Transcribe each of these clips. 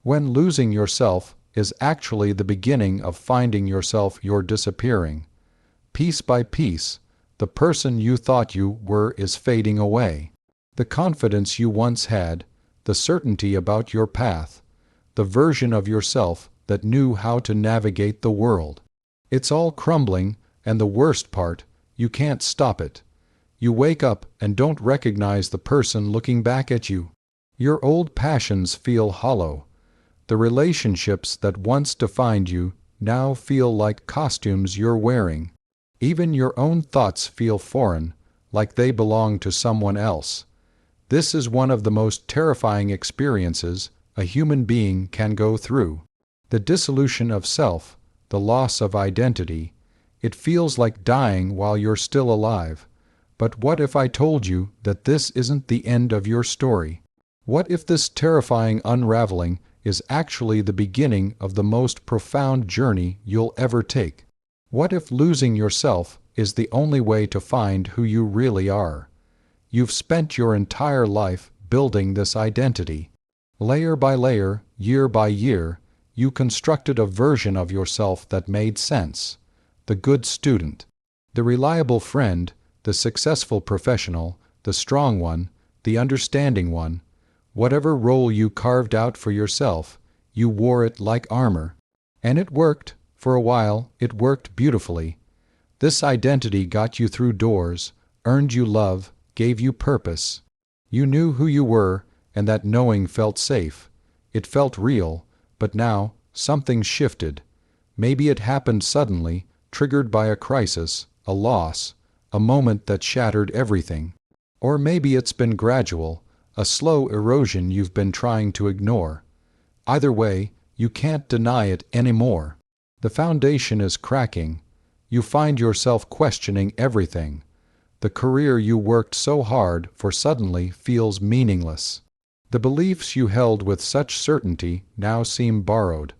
When losing yourself is actually the beginning of finding yourself, you're disappearing. Piece by piece, the person you thought you were is fading away. The confidence you once had, the certainty about your path, the version of yourself that knew how to navigate the world. It's all crumbling, and the worst part, you can't stop it. You wake up and don't recognize the person looking back at you. Your old passions feel hollow. The relationships that once defined you now feel like costumes you're wearing. Even your own thoughts feel foreign, like they belong to someone else. This is one of the most terrifying experiences a human being can go through. The dissolution of self, the loss of identity. It feels like dying while you're still alive. But what if I told you that this isn't the end of your story? What if this terrifying unraveling is actually the beginning of the most profound journey you'll ever take? What if losing yourself is the only way to find who you really are? You've spent your entire life building this identity. Layer by layer, year by year, you constructed a version of yourself that made sense. The good student, the reliable friend, the successful professional, the strong one, the understanding one. Whatever role you carved out for yourself, you wore it like armor. And it worked. For a while, it worked beautifully. This identity got you through doors, earned you love, gave you purpose. You knew who you were, and that knowing felt safe. It felt real, but now something shifted. Maybe it happened suddenly, triggered by a crisis, a loss, a moment that shattered everything. Or maybe it's been gradual, a slow erosion you've been trying to ignore. Either way, you can't deny it anymore. The foundation is cracking. You find yourself questioning everything. The career you worked so hard for suddenly feels meaningless. The beliefs you held with such certainty now seem borrowed,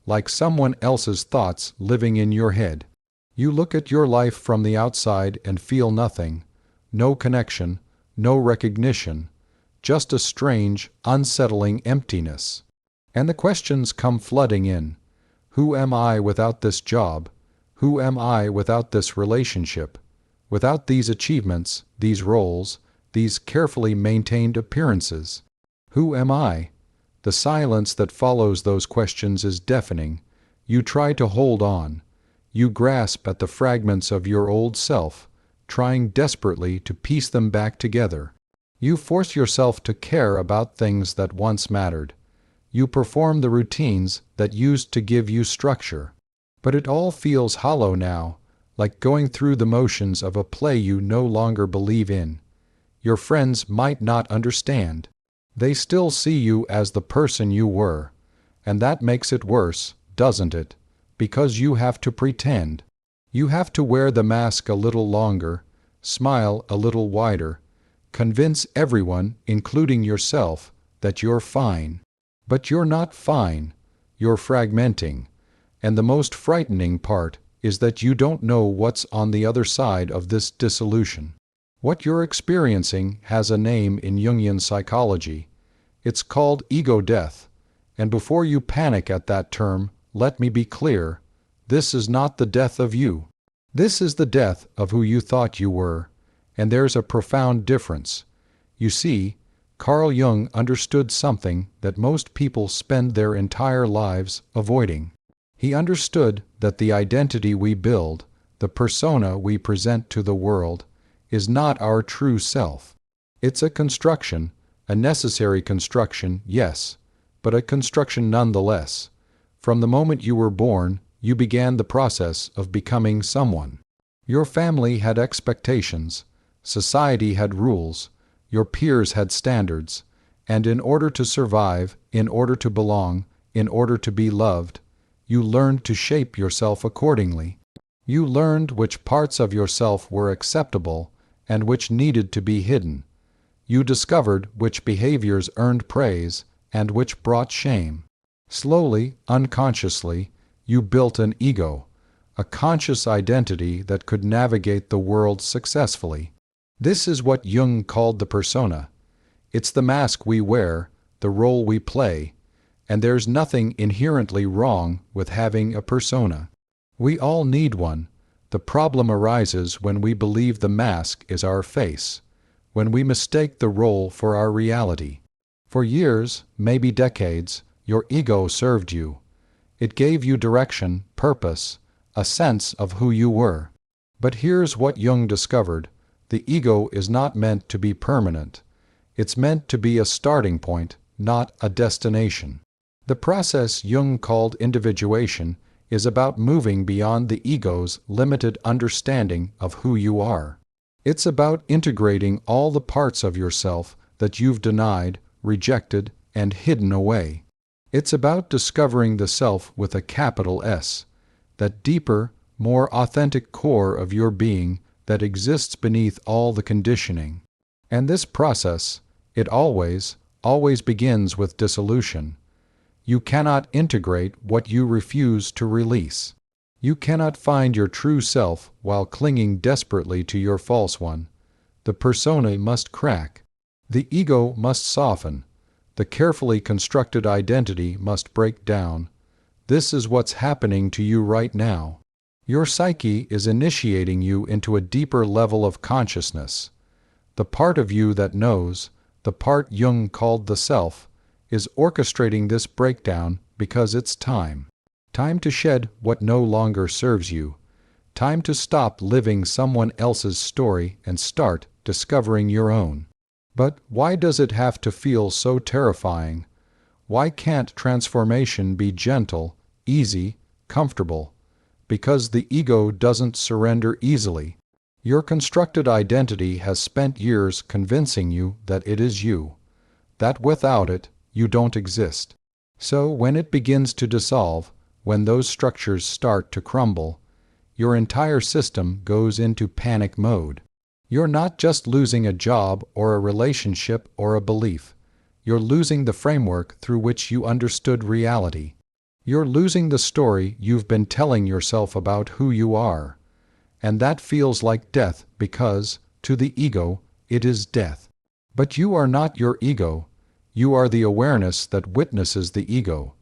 like someone else's thoughts living in your head. You look at your life from the outside and feel nothing, no connection, no recognition, just a strange, unsettling emptiness. And the questions come flooding in. Who am I without this job? Who am I without this relationship? Without these achievements, these roles, these carefully maintained appearances? Who am I? The silence that follows those questions is deafening. You try to hold on. You grasp at the fragments of your old self, trying desperately to piece them back together. You force yourself to care about things that once mattered. You perform the routines that used to give you structure. But it all feels hollow now, like going through the motions of a play you no longer believe in. Your friends might not understand. They still see you as the person you were. And that makes it worse, doesn't it? Because you have to pretend. You have to wear the mask a little longer, smile a little wider, convince everyone, including yourself, that you're fine. But you're not fine. You're fragmenting. And the most frightening part is that you don't know what's on the other side of this dissolution. What you're experiencing has a name in Jungian psychology. It's called ego death. And before you panic at that term, let me be clear. This is not the death of you. This is the death of who you thought you were. And there's a profound difference. You see, Carl Jung understood something that most people spend their entire lives avoiding. He understood that the identity we build, the persona we present to the world, is not our true self. It's a construction, a necessary construction, yes, but a construction nonetheless. From the moment you were born, you began the process of becoming someone. Your family had expectations, society had rules, your peers had standards, and in order to survive, in order to belong, in order to be loved, you learned to shape yourself accordingly. You learned which parts of yourself were acceptable and which needed to be hidden. You discovered which behaviors earned praise and which brought shame. Slowly, unconsciously, you built an ego, a conscious identity that could navigate the world successfully. This is what Jung called the persona. It's the mask we wear, the role we play. And there's nothing inherently wrong with having a persona. We all need one. The problem arises when we believe the mask is our face, when we mistake the role for our reality. For years, maybe decades, your ego served you. It gave you direction, purpose, a sense of who you were. But here's what Jung discovered. The ego is not meant to be permanent. It's meant to be a starting point, not a destination. The process Jung called individuation is about moving beyond the ego's limited understanding of who you are. It's about integrating all the parts of yourself that you've denied, rejected, and hidden away. It's about discovering the self with a capital S, that deeper, more authentic core of your being that exists beneath all the conditioning. And this process, it always begins with dissolution. You cannot integrate what you refuse to release. You cannot find your true self while clinging desperately to your false one. The persona must crack. The ego must soften. The carefully constructed identity must break down. This is what's happening to you right now. Your psyche is initiating you into a deeper level of consciousness. The part of you that knows, the part Jung called the self, is orchestrating this breakdown because it's time. Time to shed what no longer serves you. Time to stop living someone else's story and start discovering your own. But why does it have to feel so terrifying? Why can't transformation be gentle, easy, comfortable? Because the ego doesn't surrender easily. Your constructed identity has spent years convincing you that it is you, that without it, you don't exist. So when it begins to dissolve, when those structures start to crumble, your entire system goes into panic mode. You're not just losing a job or a relationship or a belief. You're losing the framework through which you understood reality. You're losing the story you've been telling yourself about who you are. And that feels like death because, to the ego, it is death. But you are not your ego. You are the awareness that witnesses the ego.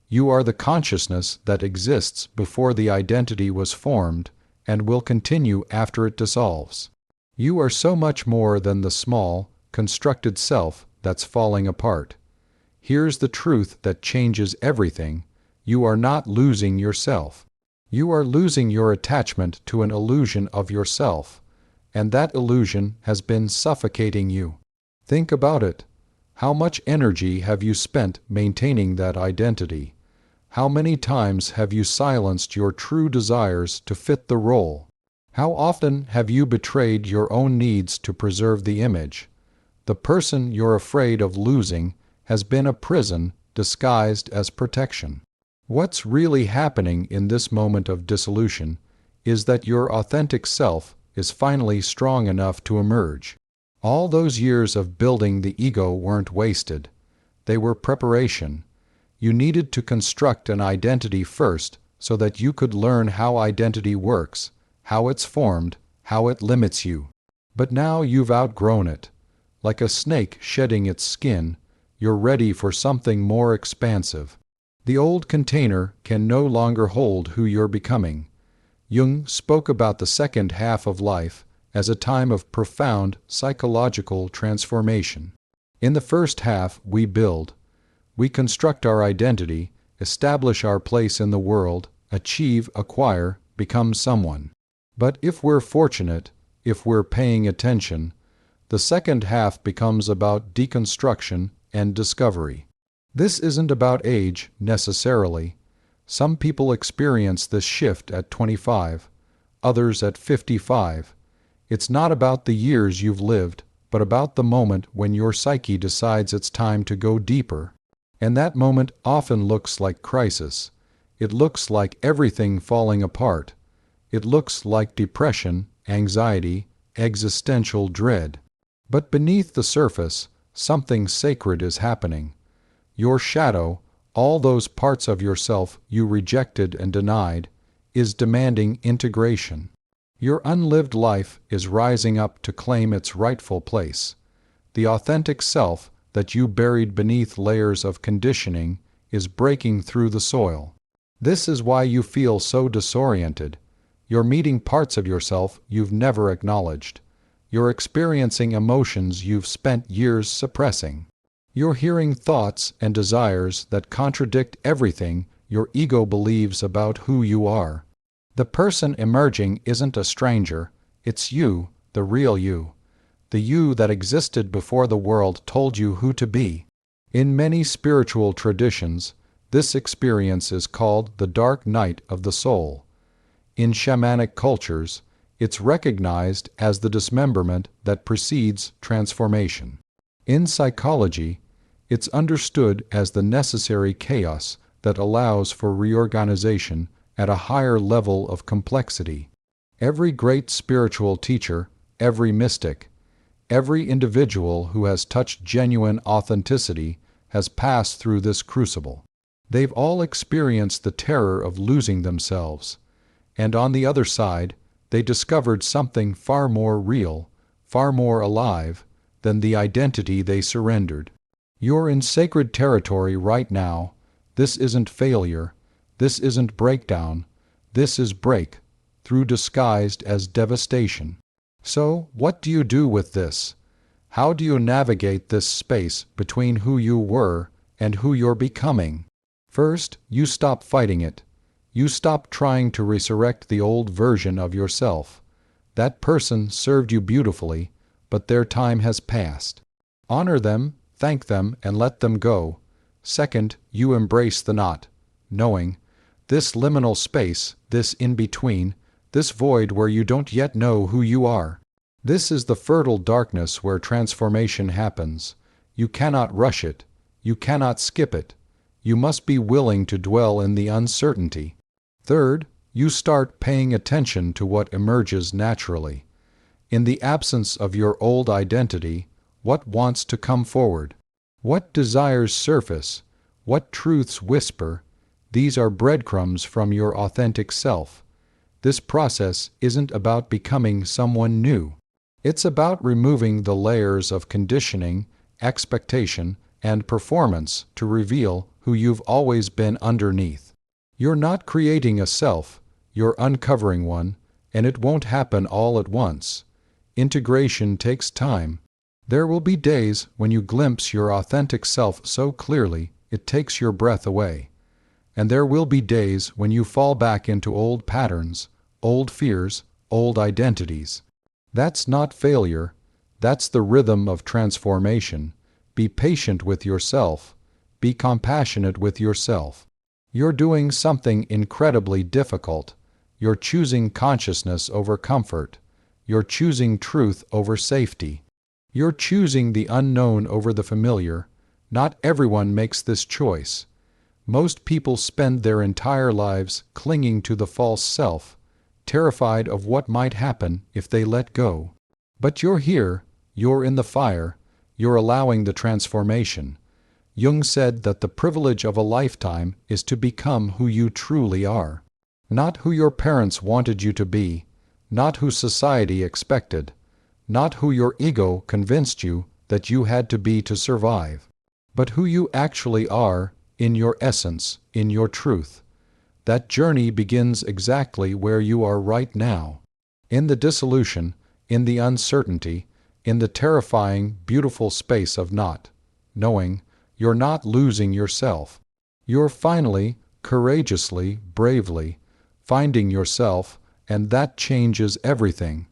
You are the consciousness that exists before the identity was formed and will continue after it dissolves. You are so much more than the small, constructed self that's falling apart. Here's the truth that changes everything. You are not losing yourself. You are losing your attachment to an illusion of yourself, and that illusion has been suffocating you. Think about it. How much energy have you spent maintaining that identity? How many times have you silenced your true desires to fit the role? How often have you betrayed your own needs to preserve the image? The person you're afraid of losing has been a prison disguised as protection. What's really happening in this moment of dissolution is that your authentic self is finally strong enough to emerge. All those years of building the ego weren't wasted. They were preparation. You needed to construct an identity first so that you could learn how identity works, how it's formed, how it limits you. But now you've outgrown it. Like a snake shedding its skin, you're ready for something more expansive. The old container can no longer hold who you're becoming. Jung spoke about the second half of life as a time of profound psychological transformation. In the first half, we build. We construct our identity, establish our place in the world, achieve, acquire, become someone. But if we're fortunate, if we're paying attention, the second half becomes about deconstruction and discovery. This isn't about age, necessarily. Some people experience this shift at 25, others at 55. It's not about the years you've lived, but about the moment when your psyche decides it's time to go deeper. And that moment often looks like crisis. It looks like everything falling apart. It looks like depression, anxiety, existential dread. But beneath the surface, something sacred is happening. Your shadow, all those parts of yourself you rejected and denied, is demanding integration. Your unlived life is rising up to claim its rightful place. The authentic self that you buried beneath layers of conditioning is breaking through the soil. This is why you feel so disoriented. You're meeting parts of yourself you've never acknowledged. You're experiencing emotions you've spent years suppressing. You're hearing thoughts and desires that contradict everything your ego believes about who you are. The person emerging isn't a stranger, it's you, the real you. The you that existed before the world told you who to be. In many spiritual traditions, this experience is called the dark night of the soul. In shamanic cultures, it's recognized as the dismemberment that precedes transformation. In psychology, it's understood as the necessary chaos that allows for reorganization at a higher level of complexity. Every great spiritual teacher, every mystic, every individual who has touched genuine authenticity has passed through this crucible. They've all experienced the terror of losing themselves, and on the other side, they discovered something far more real, far more alive, than the identity they surrendered. You're in sacred territory right now. This isn't failure. This isn't breakdown. This is break, through disguised as devastation. So, what do you do with this? How do you navigate this space between who you were and who you're becoming? First, you stop fighting it. You stop trying to resurrect the old version of yourself. That person served you beautifully, but their time has passed. Honor them, thank them, and let them go. Second, you embrace the not, knowing this liminal space, this in-between, this void where you don't yet know who you are. This is the fertile darkness where transformation happens. You cannot rush it. You cannot skip it. You must be willing to dwell in the uncertainty. Third, you start paying attention to what emerges naturally. In the absence of your old identity, what wants to come forward? What desires surface? What truths whisper? These are breadcrumbs from your authentic self. This process isn't about becoming someone new. It's about removing the layers of conditioning, expectation, and performance to reveal who you've always been underneath. You're not creating a self, you're uncovering one, and it won't happen all at once. Integration takes time. There will be days when you glimpse your authentic self so clearly it takes your breath away. And there will be days when you fall back into old patterns, old fears, old identities. That's not failure. That's the rhythm of transformation. Be patient with yourself. Be compassionate with yourself. You're doing something incredibly difficult. You're choosing consciousness over comfort. You're choosing truth over safety. You're choosing the unknown over the familiar. Not everyone makes this choice. Most people spend their entire lives clinging to the false self, terrified of what might happen if they let go. But you're here, you're in the fire, you're allowing the transformation. Jung said that the privilege of a lifetime is to become who you truly are. Not who your parents wanted you to be, not who society expected, not who your ego convinced you that you had to be to survive, but who you actually are in your essence, in your truth. That journey begins exactly where you are right now, in the dissolution, in the uncertainty, in the terrifying, beautiful space of not, knowing you're not losing yourself. You're finally, courageously, bravely, finding yourself, and that changes everything.